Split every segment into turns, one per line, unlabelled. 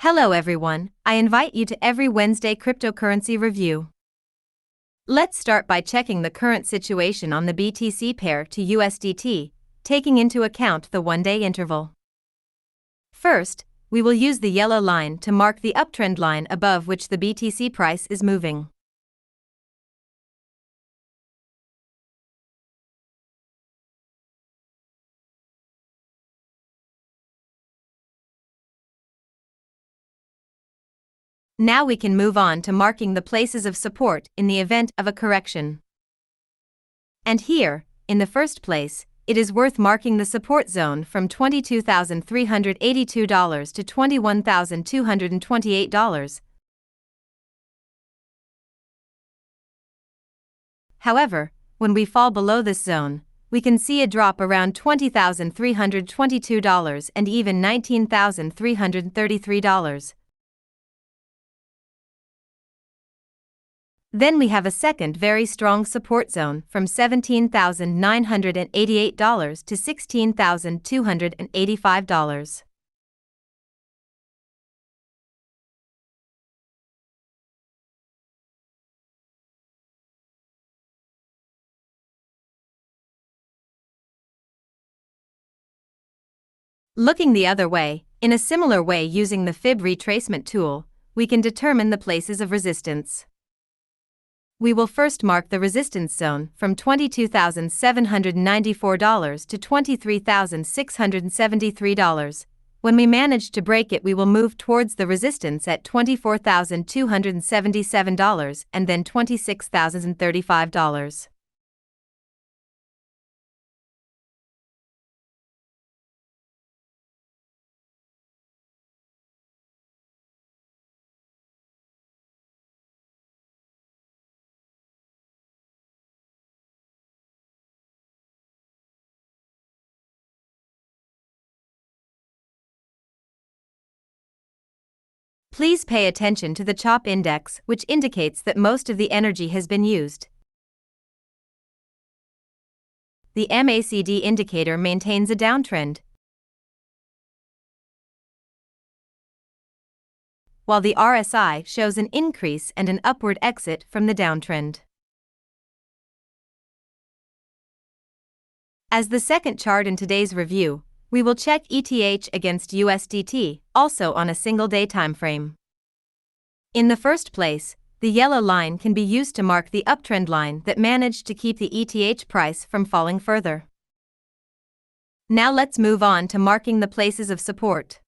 Hello everyone, I invite you to every Wednesday cryptocurrency review. Let's start by checking the current situation on the BTC pair to USDT, taking into account the one-day interval. First, we will use the yellow line to mark the uptrend line above which the BTC price is moving. Now we can move on to marking the places of support in the event of a correction. And here, in the first place, it is worth marking the support zone from $22,382 to $21,228. However, when we fall below this zone, we can see a drop around $20,322 and even $19,333. Then we have a second very strong support zone from $17,988 to $16,285. Looking the other way, in a similar way using the fib retracement tool, we can determine the places of resistance. We will first mark the resistance zone from $22,794 to $23,673. When we manage to break it, we will move towards the resistance at $24,277 and then $26,035. Please pay attention to the CHOP index, which indicates that most of the energy has been used. The MACD indicator maintains a downtrend, while the RSI shows an increase and an upward exit from the downtrend. As the second chart in today's review, we will check ETH against USDT, also on a single-day timeframe. In the first place, the yellow line can be used to mark the uptrend line that managed to keep the ETH price from falling further. Now let's move on to marking the places of support.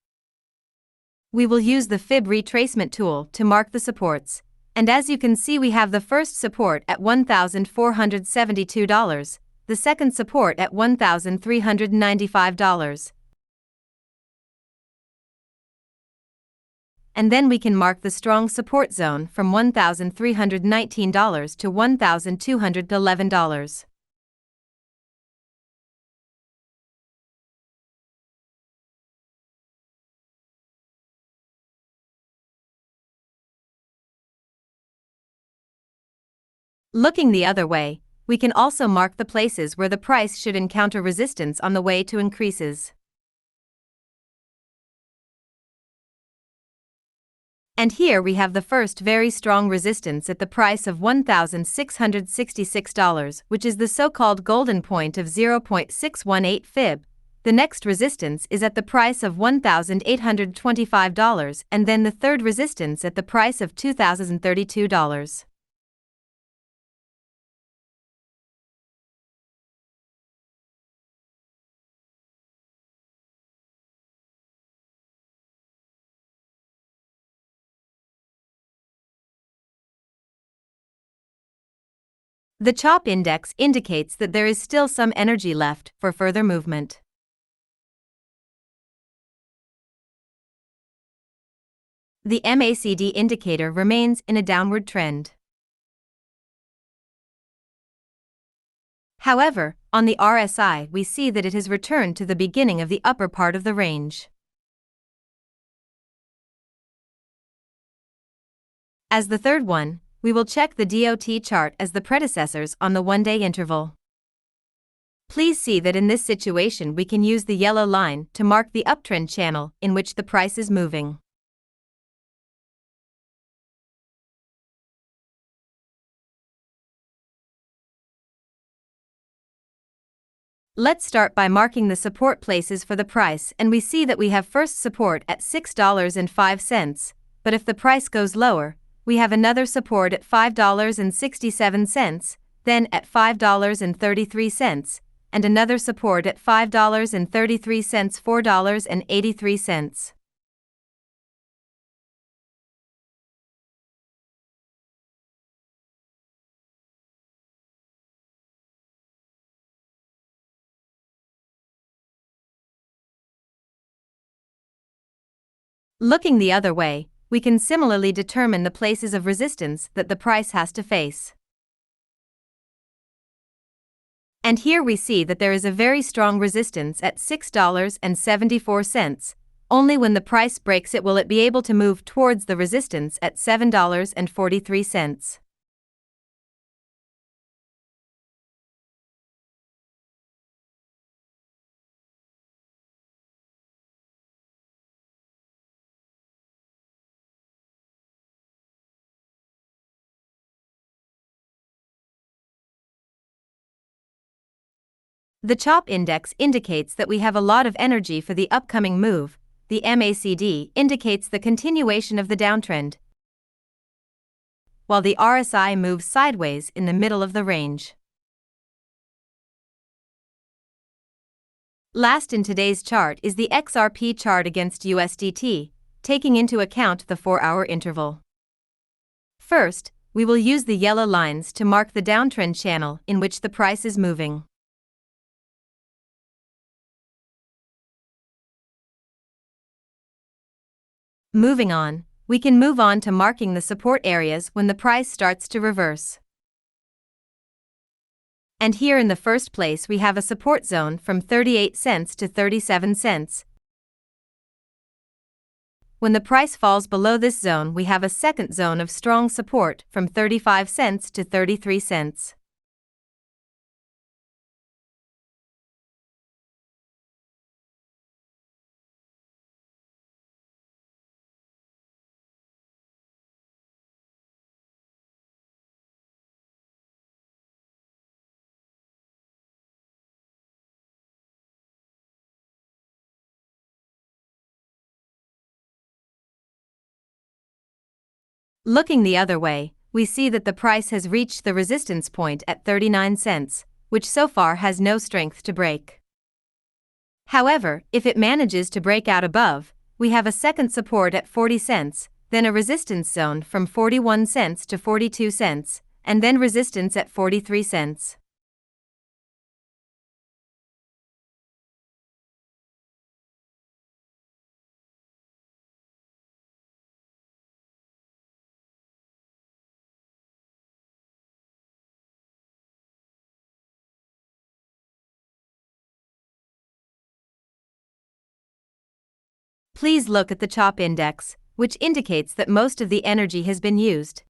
We will use the fib retracement tool to mark the supports, and as you can see, we have the first support at $1,472. The second support at $1,395. And then we can mark the strong support zone from $1,319 to $1,211. Looking the other way, we can also mark the places where the price should encounter resistance on the way to increases. And here we have the first very strong resistance at the price of $1,666, which is the so-called golden point of 0.618 fib. The next resistance is at the price of $1,825, and then the third resistance at the price of $2,032. The CHOP index indicates that there is still some energy left for further movement. The MACD indicator remains in a downward trend. However, on the RSI, we see that it has returned to the beginning of the upper part of the range. As the third one, we will check the DOT chart as the predecessors on the one-day interval. Please see that in this situation we can use the yellow line to mark the uptrend channel in which the price is moving. Let's start by marking the support places for the price, and we see that we have first support at $6.05, but if the price goes lower, we have another support at $5.67, then at $5.33, and another support at $5.33, $4.83. Looking the other way, we can similarly determine the places of resistance that the price has to face. And here we see that there is a very strong resistance at $6.74. Only when the price breaks it will it be able to move towards the resistance at $7.43. The CHOP index indicates that we have a lot of energy for the upcoming move. The MACD indicates the continuation of the downtrend, while the RSI moves sideways in the middle of the range. Last in today's chart is the XRP chart against USDT, taking into account the 4-hour interval. First, we will use the yellow lines to mark the downtrend channel in which the price is moving. Moving on, we can move on to marking the support areas when the price starts to reverse. And here in the first place we have a support zone from 38 cents to 37 cents. When the price falls below this zone, we have a second zone of strong support from 35 cents to 33 cents. Looking the other way, we see that the price has reached the resistance point at 39 cents, which so far has no strength to break. However, if it manages to break out above, we have a second support at 40 cents, then a resistance zone from 41 cents to 42 cents, and then resistance at 43 cents. Please look at the CHOP index, which indicates that most of the energy has been used.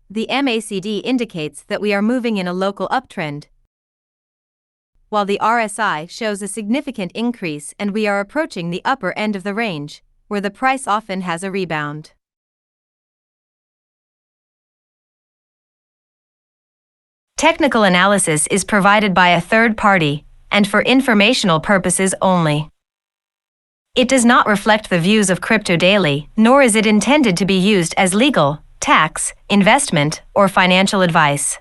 The MACD indicates that we are moving in a local uptrend, while the RSI shows a significant increase and we are approaching the upper end of the range, where the price often has a rebound. Technical analysis is provided by a third party, and for informational purposes only. It does not reflect the views of CryptoDaily, nor is it intended to be used as legal, tax, investment, or financial advice.